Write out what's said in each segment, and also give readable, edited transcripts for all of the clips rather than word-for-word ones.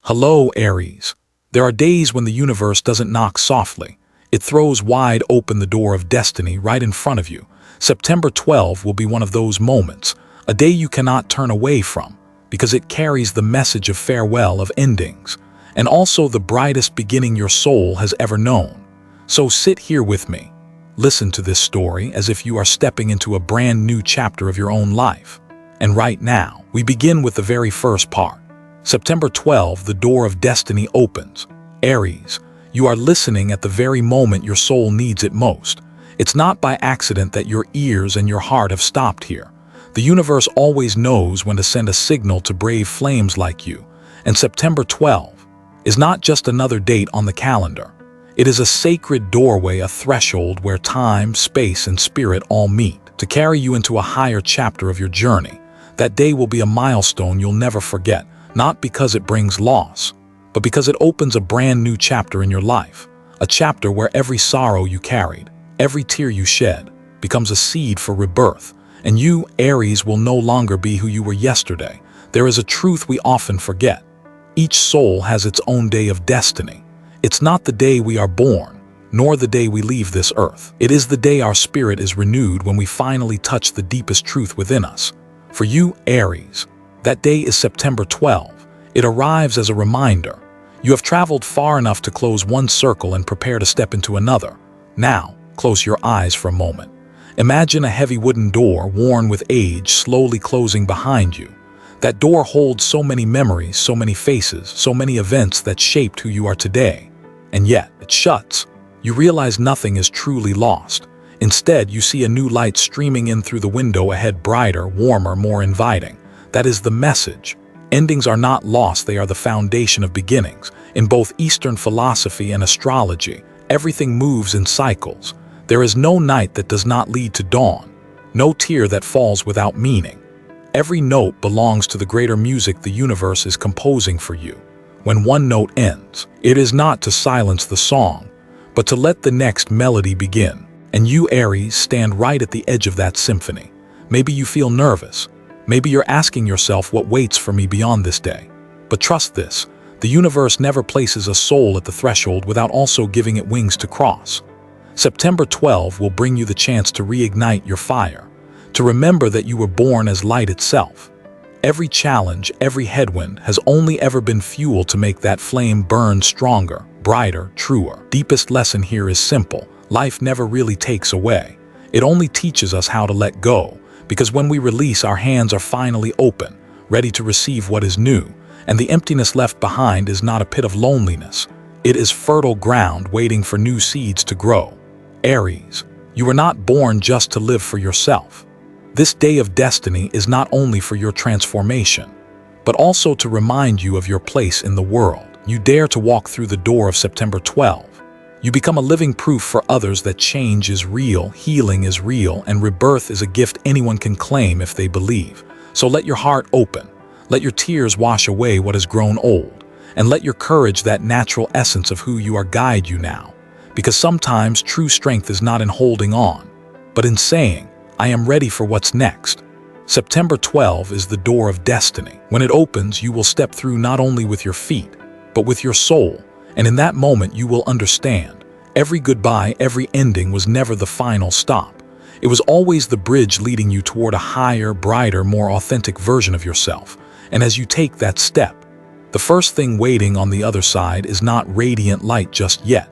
Hello, Aries. There are days when the universe doesn't knock softly. It throws wide open the door of destiny right in front of you. September 12 will be one of those moments, a day you cannot turn away from, because it carries the message of farewell, of endings, and also the brightest beginning your soul has ever known. So sit here with me. Listen to this story as if you are stepping into a brand new chapter of your own life. And right now, we begin with the very first part. September 12, the door of destiny opens. Aries, you are listening at the very moment your soul needs it most. It's not by accident that your ears and your heart have stopped here. The universe always knows when to send a signal to brave flames like you. And September 12 is not just another date on the calendar. It is a sacred doorway, a threshold where time, space, and spirit all meet to carry you into a higher chapter of your journey. That day will be a milestone you'll never forget. Not because it brings loss, but because it opens a brand new chapter in your life. A chapter where every sorrow you carried, every tear you shed, becomes a seed for rebirth. And you, Aries, will no longer be who you were yesterday. There is a truth we often forget. Each soul has its own day of destiny. It's not the day we are born, nor the day we leave this earth. It is the day our spirit is renewed, when we finally touch the deepest truth within us. For you, Aries, that day is September 12. It arrives as a reminder. You have traveled far enough to close one circle and prepare to step into another. Now, close your eyes for a moment. Imagine a heavy wooden door, worn with age, slowly closing behind you. That door holds so many memories, so many faces, so many events that shaped who you are today. And yet, it shuts. You realize nothing is truly lost. Instead, you see a new light streaming in through the window ahead, brighter, warmer, more inviting. That is the message. Endings are not lost, they are the foundation of beginnings. In both Eastern philosophy and astrology, everything moves in cycles. There is no night that does not lead to dawn, no tear that falls without meaning. Every note belongs to the greater music the universe is composing for you. When one note ends, it is not to silence the song, but to let the next melody begin. And you, Aries, stand right at the edge of that symphony. Maybe you feel nervous. Maybe you're asking yourself, what waits for me beyond this day? But trust this, the universe never places a soul at the threshold without also giving it wings to cross. September 12 will bring you the chance to reignite your fire, to remember that you were born as light itself. Every challenge, every headwind has only ever been fuel to make that flame burn stronger, brighter, truer. Deepest lesson here is simple. Life never really takes away. It only teaches us how to let go. Because when we release, our hands are finally open, ready to receive what is new, and the emptiness left behind is not a pit of loneliness. It is fertile ground waiting for new seeds to grow. Aries, you were not born just to live for yourself. This day of destiny is not only for your transformation, but also to remind you of your place in the world. You dare to walk through the door of September 12. You become a living proof for others that change is real, healing is real, and rebirth is a gift anyone can claim if they believe. So let your heart open. Let your tears wash away what has grown old. And let your courage, that natural essence of who you are, guide you now. Because sometimes true strength is not in holding on, but in saying, I am ready for what's next. September 12 is the door of destiny. When it opens, you will step through not only with your feet, but with your soul. And in that moment, you will understand. Every goodbye, every ending was never the final stop. It was always the bridge leading you toward a higher, brighter, more authentic version of yourself. And as you take that step, the first thing waiting on the other side is not radiant light just yet,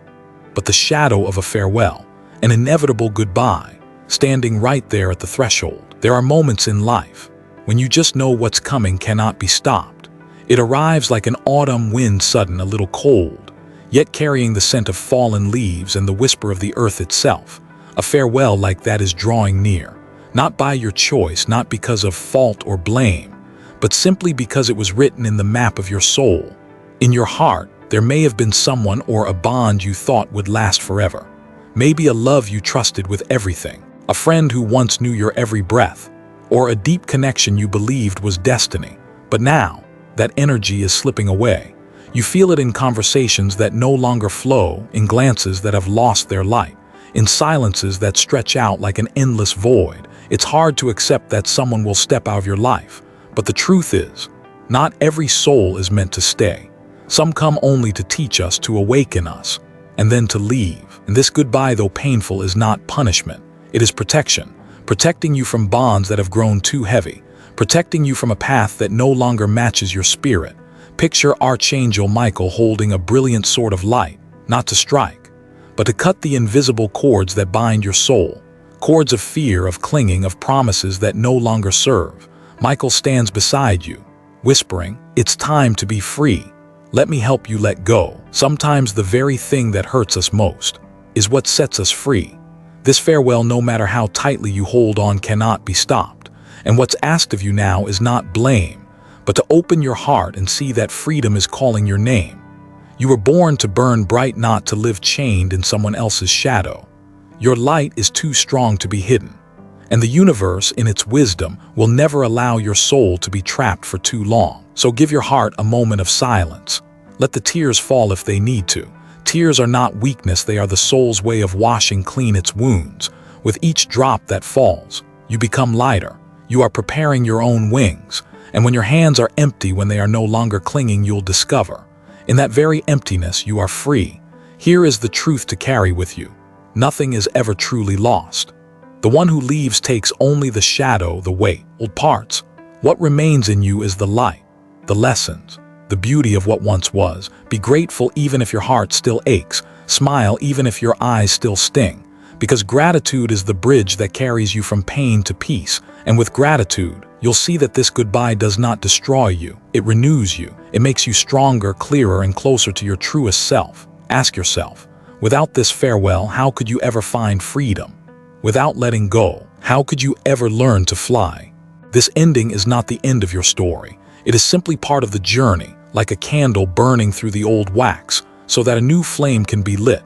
but the shadow of a farewell, an inevitable goodbye, standing right there at the threshold. There are moments in life when you just know what's coming cannot be stopped. It arrives like an autumn wind, sudden, a little cold, yet carrying the scent of fallen leaves and the whisper of the earth itself. A farewell like that is drawing near, not by your choice, not because of fault or blame, but simply because it was written in the map of your soul. In your heart, there may have been someone or a bond you thought would last forever. Maybe a love you trusted with everything, a friend who once knew your every breath, or a deep connection you believed was destiny. But now, that energy is slipping away. You feel it in conversations that no longer flow, in glances that have lost their light, in silences that stretch out like an endless void. It's hard to accept that someone will step out of your life. But the truth is, not every soul is meant to stay. Some come only to teach us, to awaken us, and then to leave. And this goodbye, though painful, is not punishment. It is protection, protecting you from bonds that have grown too heavy, protecting you from a path that no longer matches your spirit. Picture Archangel Michael holding a brilliant sword of light, not to strike, but to cut the invisible cords that bind your soul, cords of fear, of clinging, of promises that no longer serve. Michael stands beside you, whispering, "It's time to be free. Let me help you let go." Sometimes the very thing that hurts us most is what sets us free. This farewell, no matter how tightly you hold on, cannot be stopped. And what's asked of you now is not blame, but to open your heart and see that freedom is calling your name. You were born to burn bright, not to live chained in someone else's shadow. Your light is too strong to be hidden, and the universe, in its wisdom, will never allow your soul to be trapped for too long. So give your heart a moment of silence. Let the tears fall if they need to. Tears are not weakness, they are the soul's way of washing clean its wounds. With each drop that falls, you become lighter. You are preparing your own wings. And when your hands are empty, when they are no longer clinging, you'll discover, in that very emptiness, you are free. Here is the truth to carry with you. Nothing is ever truly lost. The one who leaves takes only the shadow, the weight, old parts. What remains in you is the light, the lessons, the beauty of what once was. Be grateful even if your heart still aches. Smile even if your eyes still sting. Because gratitude is the bridge that carries you from pain to peace. And with gratitude, you'll see that this goodbye does not destroy you. It renews you. It makes you stronger, clearer, and closer to your truest self. Ask yourself, without this farewell, how could you ever find freedom? Without letting go, how could you ever learn to fly? This ending is not the end of your story. It is simply part of the journey, like a candle burning through the old wax, so that a new flame can be lit.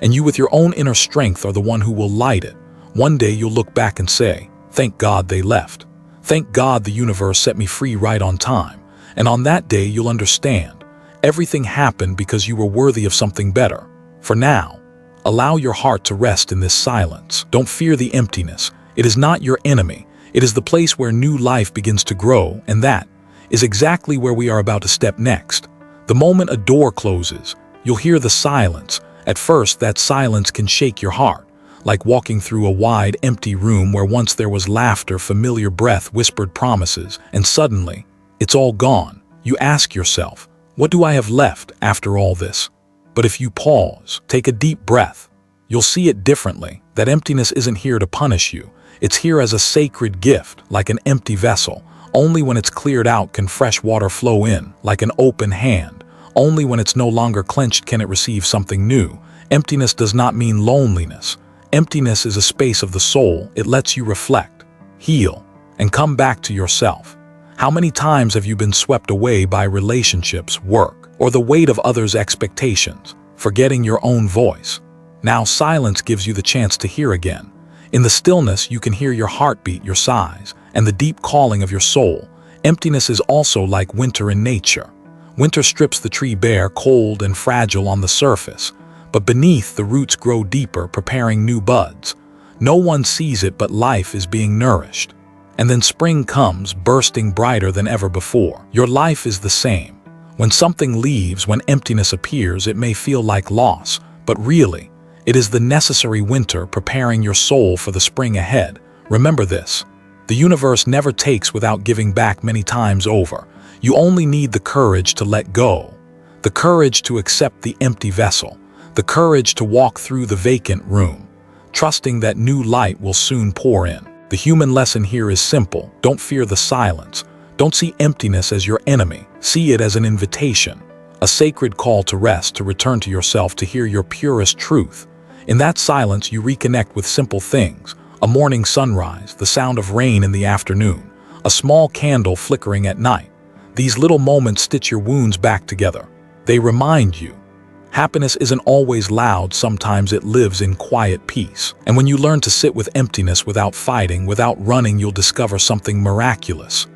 And you, with your own inner strength, are the one who will light it. One day you'll look back and say, "Thank God they left. Thank God the universe set me free right on time." And on that day you'll understand, everything happened because you were worthy of something better. For now, allow your heart to rest in this silence. Don't fear the emptiness. It is not your enemy. It is the place where new life begins to grow, and that is exactly where we are about to step next. The moment a door closes, you'll hear the silence. At first, that silence can shake your heart, like walking through a wide, empty room where once there was laughter, familiar breath, whispered promises, and suddenly, it's all gone. You ask yourself, what do I have left after all this? But if you pause, take a deep breath, you'll see it differently. That emptiness isn't here to punish you. It's here as a sacred gift, like an empty vessel. Only when it's cleared out can fresh water flow in, like an open hand. Only when it's no longer clenched can it receive something new. Emptiness does not mean loneliness. Emptiness is a space of the soul. It lets you reflect, heal, and come back to yourself. How many times have you been swept away by relationships, work, or the weight of others' expectations, forgetting your own voice? Now silence gives you the chance to hear again. In the stillness, you can hear your heartbeat, your sighs, and the deep calling of your soul. Emptiness is also like winter in nature. Winter strips the tree bare, cold and fragile on the surface, but beneath the roots grow deeper, preparing new buds. No one sees it, but life is being nourished. And then spring comes, bursting brighter than ever before. Your life is the same. When something leaves, when emptiness appears, it may feel like loss, but really, it is the necessary winter preparing your soul for the spring ahead. Remember this: the universe never takes without giving back many times over. You only need the courage to let go, the courage to accept the empty vessel, the courage to walk through the vacant room, trusting that new light will soon pour in. The human lesson here is simple. Don't fear the silence. Don't see emptiness as your enemy. See it as an invitation, a sacred call to rest, to return to yourself, to hear your purest truth. In that silence, you reconnect with simple things: a morning sunrise, the sound of rain in the afternoon, a small candle flickering at night. These little moments stitch your wounds back together. They remind you, happiness isn't always loud, sometimes it lives in quiet peace. And when you learn to sit with emptiness without fighting, without running, you'll discover something miraculous.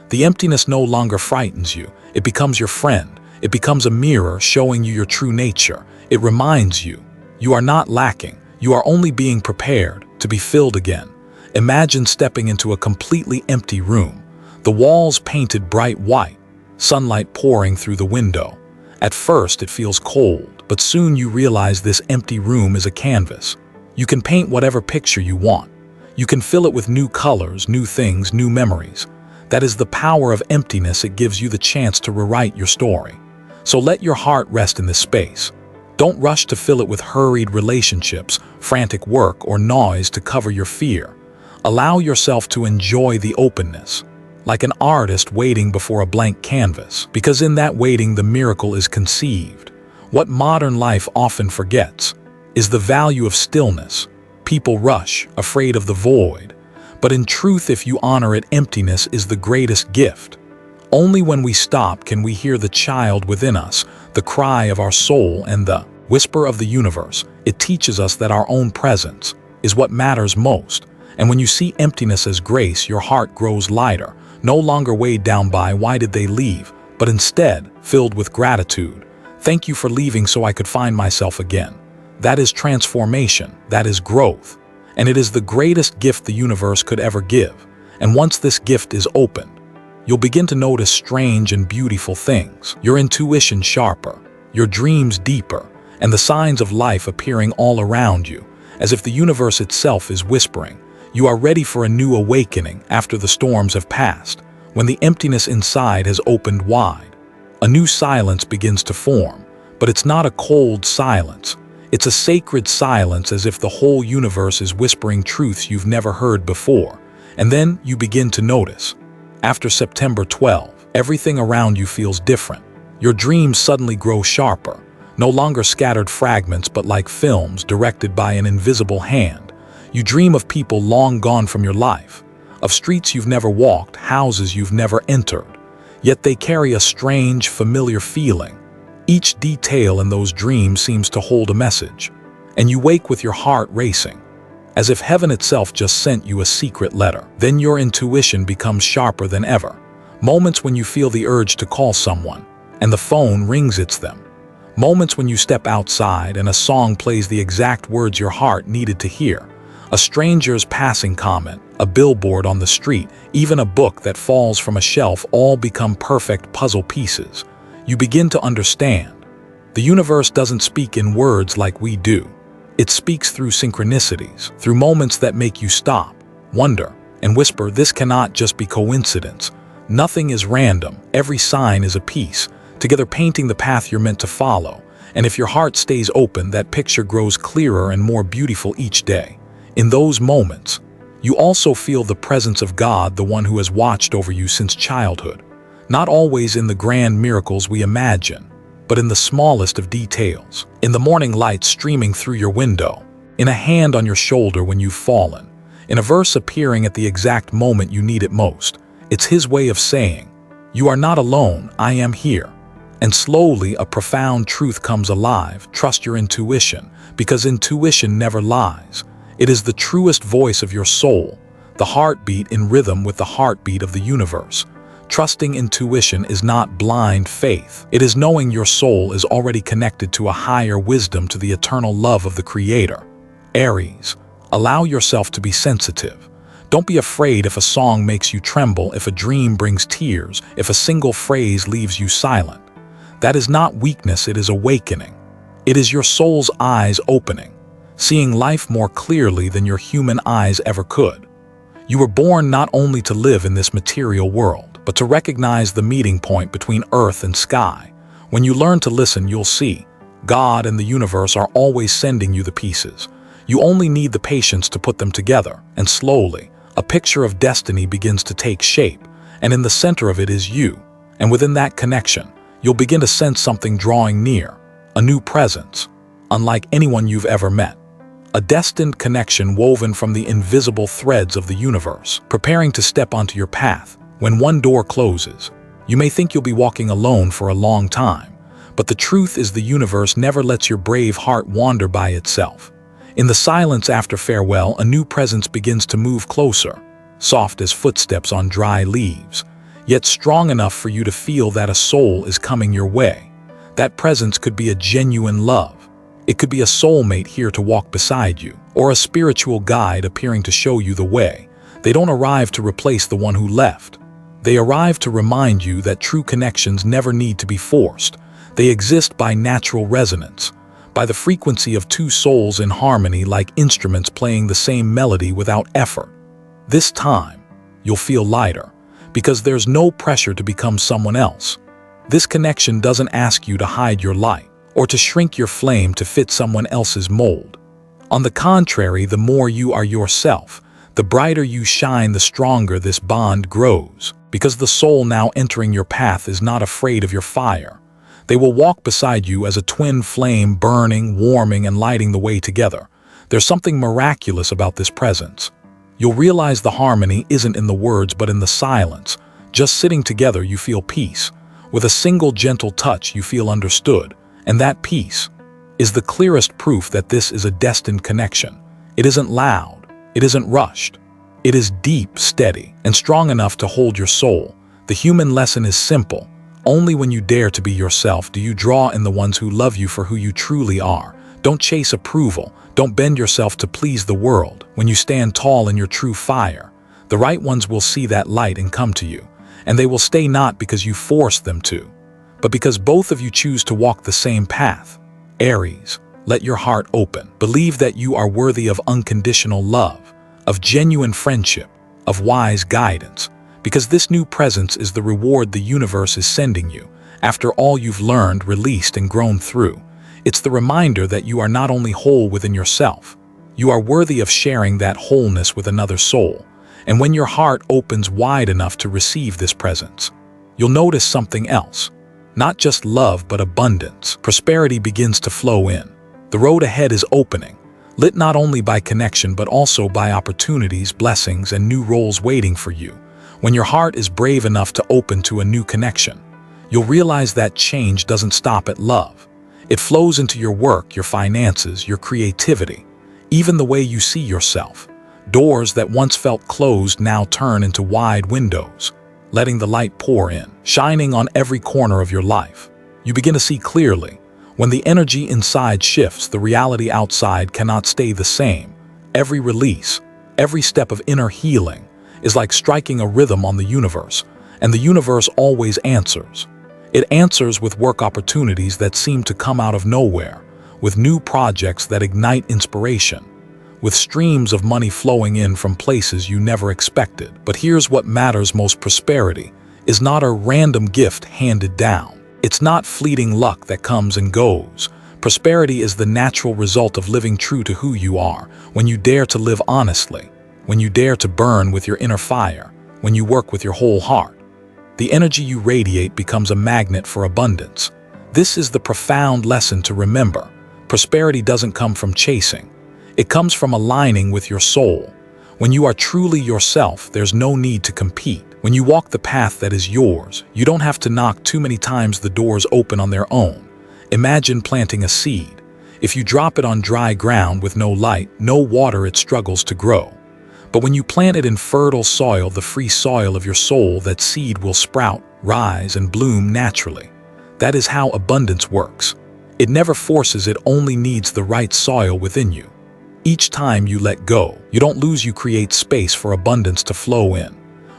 The emptiness no longer frightens you. It becomes your friend. It becomes a mirror showing you your true nature. It reminds you, you are not lacking. You are only being prepared to be filled again. Imagine stepping into a completely empty room. The walls painted bright white, sunlight pouring through the window, At first, it feels cold, but soon you realize this empty room is a canvas. You can paint whatever picture you want. You can fill it with new colors, new things, new memories. That is the power of emptiness. It gives you the chance to rewrite your story. So let your heart rest in this space. Don't rush to fill it with hurried relationships, frantic work, or noise to cover your fear. Allow yourself to enjoy the openness, like an artist waiting before a blank canvas, because in that waiting the miracle is conceived. What modern life often forgets is the value of stillness. People rush, afraid of the void. But in truth, if you honor it, emptiness is the greatest gift. Only when we stop can we hear the child within us, the cry of our soul and the whisper of the universe. It teaches us that our own presence is what matters most. And when you see emptiness as grace, your heart grows lighter, no longer weighed down by why did they leave, but instead filled with gratitude. Thank you for leaving so I could find myself again. That is transformation, that is growth. And it is the greatest gift the universe could ever give. And once this gift is opened, you'll begin to notice strange and beautiful things. Your intuition sharper, your dreams deeper, and the signs of life appearing all around you, as if the universe itself is whispering. You are ready for a new awakening after the storms have passed, when the emptiness inside has opened wide. A new silence begins to form, but it's not a cold silence. It's a sacred silence, as if the whole universe is whispering truths you've never heard before. And then you begin to notice. After September 12, everything around you feels different. Your dreams suddenly grow sharper, no longer scattered fragments but like films directed by an invisible hand. You dream of people long gone from your life, of streets you've never walked, houses you've never entered. Yet they carry a strange, familiar feeling. Each detail in those dreams seems to hold a message, and you wake with your heart racing, as if heaven itself just sent you a secret letter. Then your intuition becomes sharper than ever. Moments when you feel the urge to call someone, and the phone rings, it's them. Moments when you step outside and a song plays the exact words your heart needed to hear. A stranger's passing comment, a billboard on the street, even a book that falls from a shelf, all become perfect puzzle pieces. You begin to understand. The universe doesn't speak in words like we do. It speaks through synchronicities, through moments that make you stop, wonder, and whisper, this cannot just be coincidence. Nothing is random. Every sign is a piece, together painting the path you're meant to follow. And if your heart stays open, that picture grows clearer and more beautiful each day. In those moments, you also feel the presence of God, the one who has watched over you since childhood. Not always in the grand miracles we imagine, but in the smallest of details. In the morning light streaming through your window, in a hand on your shoulder when you've fallen, in a verse appearing at the exact moment you need it most. It's His way of saying, you are not alone, I am here. And slowly a profound truth comes alive. Trust your intuition, because intuition never lies. It is the truest voice of your soul, the heartbeat in rhythm with the heartbeat of the universe. Trusting intuition is not blind faith. It is knowing your soul is already connected to a higher wisdom, to the eternal love of the Creator. Aries, allow yourself to be sensitive. Don't be afraid if a song makes you tremble, if a dream brings tears, if a single phrase leaves you silent. That is not weakness, it is awakening. It is your soul's eyes opening, seeing life more clearly than your human eyes ever could. You were born not only to live in this material world, but to recognize the meeting point between earth and sky. When you learn to listen, you'll see God and the universe are always sending you the pieces. You only need the patience to put them together, and slowly, a picture of destiny begins to take shape, and in the center of it is you. And within that connection, you'll begin to sense something drawing near, a new presence, unlike anyone you've ever met. A destined connection woven from the invisible threads of the universe, preparing to step onto your path. When one door closes, you may think you'll be walking alone for a long time, but the truth is the universe never lets your brave heart wander by itself. In the silence after farewell, a new presence begins to move closer, soft as footsteps on dry leaves, yet strong enough for you to feel that a soul is coming your way. That presence could be a genuine love. It could be a soulmate here to walk beside you, or a spiritual guide appearing to show you the way. They don't arrive to replace the one who left. They arrive to remind you that true connections never need to be forced. They exist by natural resonance, by the frequency of two souls in harmony like instruments playing the same melody without effort. This time, you'll feel lighter, because there's no pressure to become someone else. This connection doesn't ask you to hide your light, or to shrink your flame to fit someone else's mold. On the contrary, the more you are yourself, the brighter you shine, the stronger this bond grows, because the soul now entering your path is not afraid of your fire. They will walk beside you as a twin flame, burning, warming, and lighting the way together. There's something miraculous about this presence. You'll realize the harmony isn't in the words but in the silence. Just sitting together, you feel peace. With a single gentle touch, you feel understood. And that peace is the clearest proof that this is a destined connection. It isn't loud. It isn't rushed. It is deep, steady, and strong enough to hold your soul. The human lesson is simple. Only when you dare to be yourself do you draw in the ones who love you for who you truly are. Don't chase approval. Don't bend yourself to please the world. When you stand tall in your true fire, the right ones will see that light and come to you. And they will stay not because you force them to, but because both of you choose to walk the same path. Aries, let your heart open. Believe that you are worthy of unconditional love, of genuine friendship, of wise guidance, because this new presence is the reward the universe is sending you after all you've learned, released, and grown through. It's the reminder that you are not only whole within yourself, you are worthy of sharing that wholeness with another soul. And when your heart opens wide enough to receive this presence, you'll notice something else. Not just love, but abundance. Prosperity begins to flow in. The road ahead is opening, lit not only by connection but also by opportunities, blessings, and new roles waiting for you. When your heart is brave enough to open to a new connection, you'll realize that change doesn't stop at love. It flows into your work, your finances, your creativity, even the way you see yourself. Doors that once felt closed now turn into wide windows, letting the light pour in, shining on every corner of your life. You begin to see clearly. When the energy inside shifts, the reality outside cannot stay the same. Every release, every step of inner healing is like striking a rhythm on the universe, and the universe always answers. It answers with work opportunities that seem to come out of nowhere, with new projects that ignite inspiration, with streams of money flowing in from places you never expected. But here's what matters most: prosperity is not a random gift handed down. It's not fleeting luck that comes and goes. Prosperity is the natural result of living true to who you are, when you dare to live honestly, when you dare to burn with your inner fire, when you work with your whole heart. The energy you radiate becomes a magnet for abundance. This is the profound lesson to remember. Prosperity doesn't come from chasing. It comes from aligning with your soul. When you are truly yourself, there's no need to compete. When you walk the path that is yours, you don't have to knock too many times. The doors open on their own. Imagine planting a seed. If you drop it on dry ground with no light, no water, it struggles to grow. But when you plant it in fertile soil, the free soil of your soul, that seed will sprout, rise, and bloom naturally. That is how abundance works. It never forces, it only needs the right soil within you. Each time you let go, you don't lose, you create space for abundance to flow in.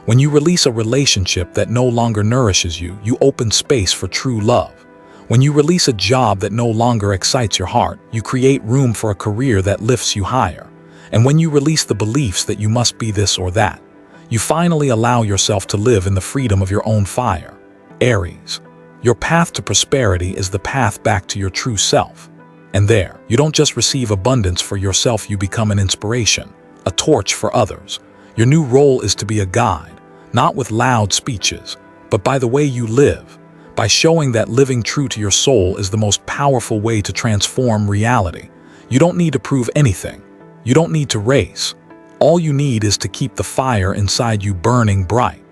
When you release a relationship that no longer nourishes you, you open space for true love. When you release a job that no longer excites your heart, you create room for a career that lifts you higher. And when you release the beliefs that you must be this or that, you finally allow yourself to live in the freedom of your own fire. Aries, your path to prosperity is the path back to your true self. And there, you don't just receive abundance for yourself, you become an inspiration, a torch for others. Your new role is to be a guide, not with loud speeches, but by the way you live, by showing that living true to your soul is the most powerful way to transform reality. You don't need to prove anything. You don't need to race. All you need is to keep the fire inside you burning bright.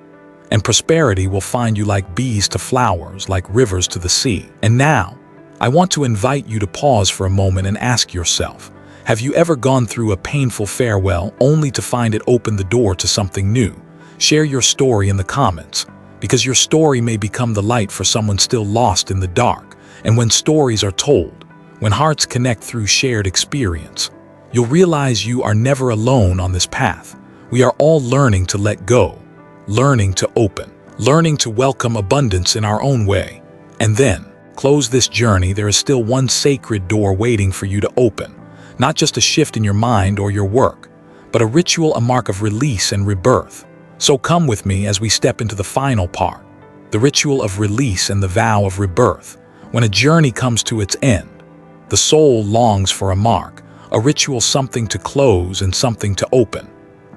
And prosperity will find you like bees to flowers, like rivers to the sea. And now, I want to invite you to pause for a moment and ask yourself, have you ever gone through a painful farewell only to find it open the door to something new? Share your story in the comments, because your story may become the light for someone still lost in the dark. And when stories are told, when hearts connect through shared experience, you'll realize you are never alone on this path. We are all learning to let go, learning to open, learning to welcome abundance in our own way. And then, close this journey, there is still one sacred door waiting for you to open. Not just a shift in your mind or your work, but a ritual, a mark of release and rebirth. So come with me as we step into the final part, the ritual of release and the vow of rebirth. When a journey comes to its end, the soul longs for a mark, a ritual, something to close and something to open.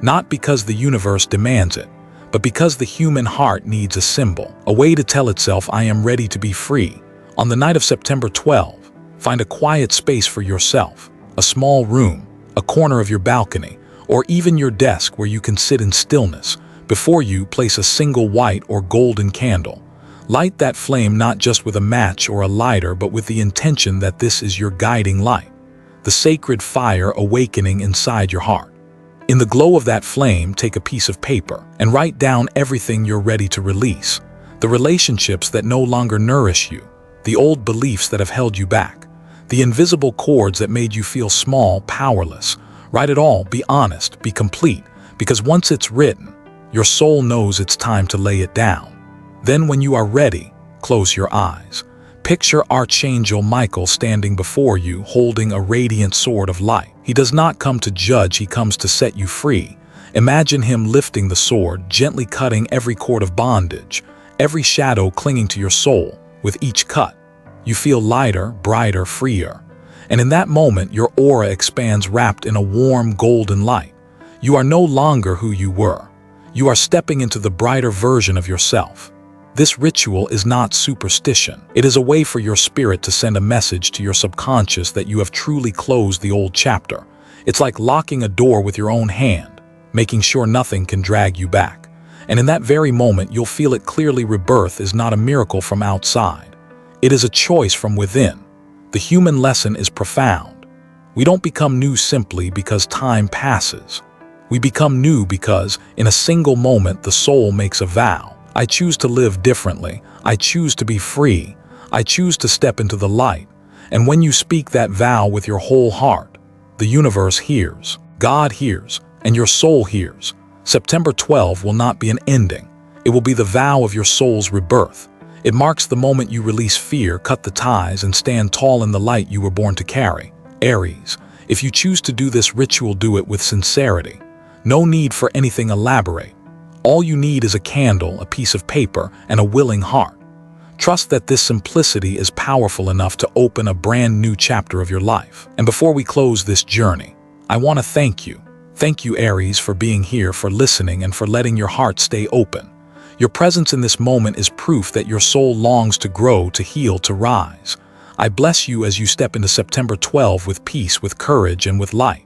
Not because the universe demands it, but because the human heart needs a symbol, a way to tell itself, I am ready to be free. On the night of September 12, find a quiet space for yourself, a small room, a corner of your balcony, or even your desk where you can sit in stillness. Before you, place a single white or golden candle. Light that flame not just with a match or a lighter, but with the intention that this is your guiding light, the sacred fire awakening inside your heart. In the glow of that flame, take a piece of paper and write down everything you're ready to release. The relationships that no longer nourish you, the old beliefs that have held you back, the invisible cords that made you feel small, powerless. Write it all, be honest, be complete, because once it's written, your soul knows it's time to lay it down. Then when you are ready, close your eyes. Picture Archangel Michael standing before you, holding a radiant sword of light. He does not come to judge, he comes to set you free. Imagine him lifting the sword, gently cutting every cord of bondage, every shadow clinging to your soul. With each cut, you feel lighter, brighter, freer. And in that moment, your aura expands, wrapped in a warm golden light. You are no longer who you were. You are stepping into the brighter version of yourself. This ritual is not superstition. It is a way for your spirit to send a message to your subconscious that you have truly closed the old chapter. It's like locking a door with your own hand, making sure nothing can drag you back. And in that very moment, you'll feel it clearly. Rebirth is not a miracle from outside. It is a choice from within. The human lesson is profound. We don't become new simply because time passes. We become new because, in a single moment, the soul makes a vow. I choose to live differently. I choose to be free. I choose to step into the light. And when you speak that vow with your whole heart, the universe hears, God hears, and your soul hears. September 12 will not be an ending. It will be the vow of your soul's rebirth. It marks the moment you release fear, cut the ties, and stand tall in the light you were born to carry. Aries, if you choose to do this ritual, do it with sincerity. No need for anything elaborate. All you need is a candle, a piece of paper, and a willing heart. Trust that this simplicity is powerful enough to open a brand new chapter of your life. And before we close this journey, I want to thank you. Thank you, Aries, for being here, for listening, and for letting your heart stay open. Your presence in this moment is proof that your soul longs to grow, to heal, to rise. I bless you as you step into September 12 with peace, with courage, and with light.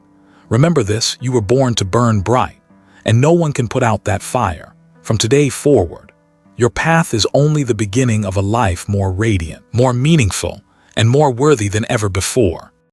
Remember this, you were born to burn bright, and no one can put out that fire. From today forward, your path is only the beginning of a life more radiant, more meaningful, and more worthy than ever before.